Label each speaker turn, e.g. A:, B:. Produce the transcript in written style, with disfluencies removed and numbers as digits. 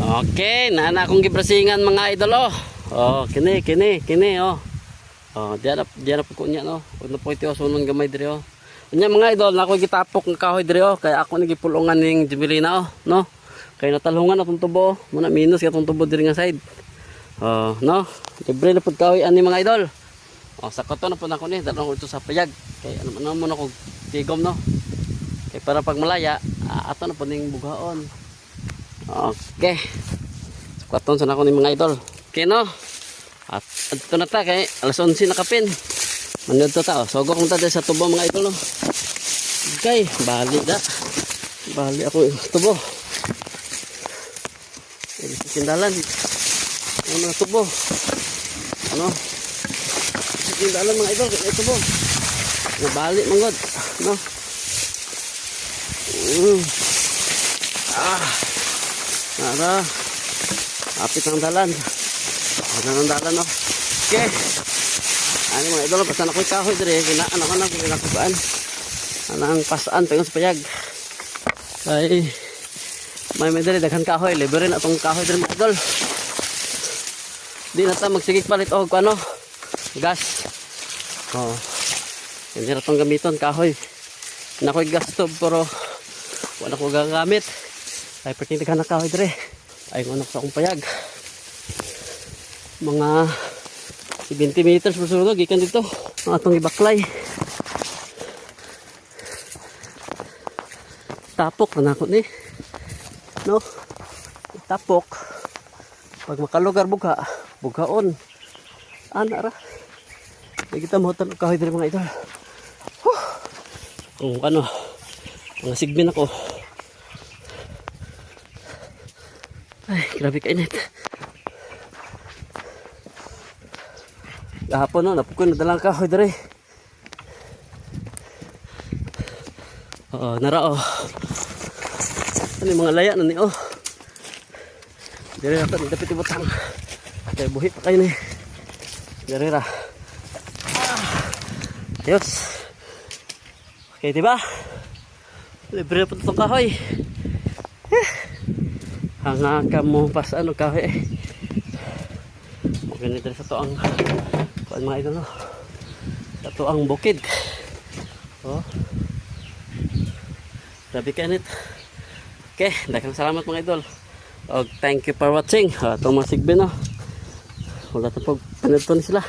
A: Okay, nana akong gibrasingan mga idol oh. Oh, kini oh. Oh, diyan po kunya no. Uno po ito sunon gamay diri oh. Unya mga idol, nako gitapok ng kahoy diri oh, kaya ako nagipulungan ning Jubilina oh, no. Kay natalhungan atong tubo, muna minus katong tubo diri nga side. Oh, no. Libre na pud kahoy ani mga idol. Oh, sa koto na po nako ni, dalon ko ito sa payag. Kay ano mo nako tigom no. Kay para pag malaya, ato na po ning bugaon. Okay. Sukaton sa nako ni mga idol. Okay no. At ito na ta kay alas 11 na kapin. Manod to ta oh. Sogok mo ta sa tubo mga idol no. Okay, bali da. Bali ako tubo. Ini sindalan. Ano mga tubo. Ano? Sindalan mga idol kay tubo. Bali manggod, no. Nara. Apit ang dalan. Ano ang dalan no. Okay. Ani mga idol pasan ako kahoy dire kinaan ako nang pinakubaan. Anang pasaan pengon sa payag. Ay may dire daghan kahoy, libre na tong kahoy dire mga idol. Di na ta magsigig palit og ano. Gas. Oh. Hindi na tong gamiton kahoy. Nakoy gas stove pero wala ko gagamit. Ay perting daghan na kahoy dire. Ay ngono sa akong payag. Mga 20 meters per sulod gikan dito ang atong ibaklay. Tapok na ako ni no, tapok pag makalugar bugaon ana ra kita mo tan kahoy dire mga idol. Kung ano mga sigmin ako. Ay grabe kainit. Kahapon no, napukon na dalang kahoy dire. Oo, nara oh. Ano yung mga laya na ni oh. Dire na ito, dapit ibutang. Kaya buhi pa kayo ni. Dire ra. Ayos. Okay, diba? Libre na po itong kahoy. Hanga ka mo pas ano kahoy eh. Okay, dire sa to ang kuan mga idol no. Ito ang bukid. Oh. Grabe kanit. Okay, daghang salamat mga idol. Og thank you for watching. Itong mga sigbe no. Wala ta pag panadto ni sila.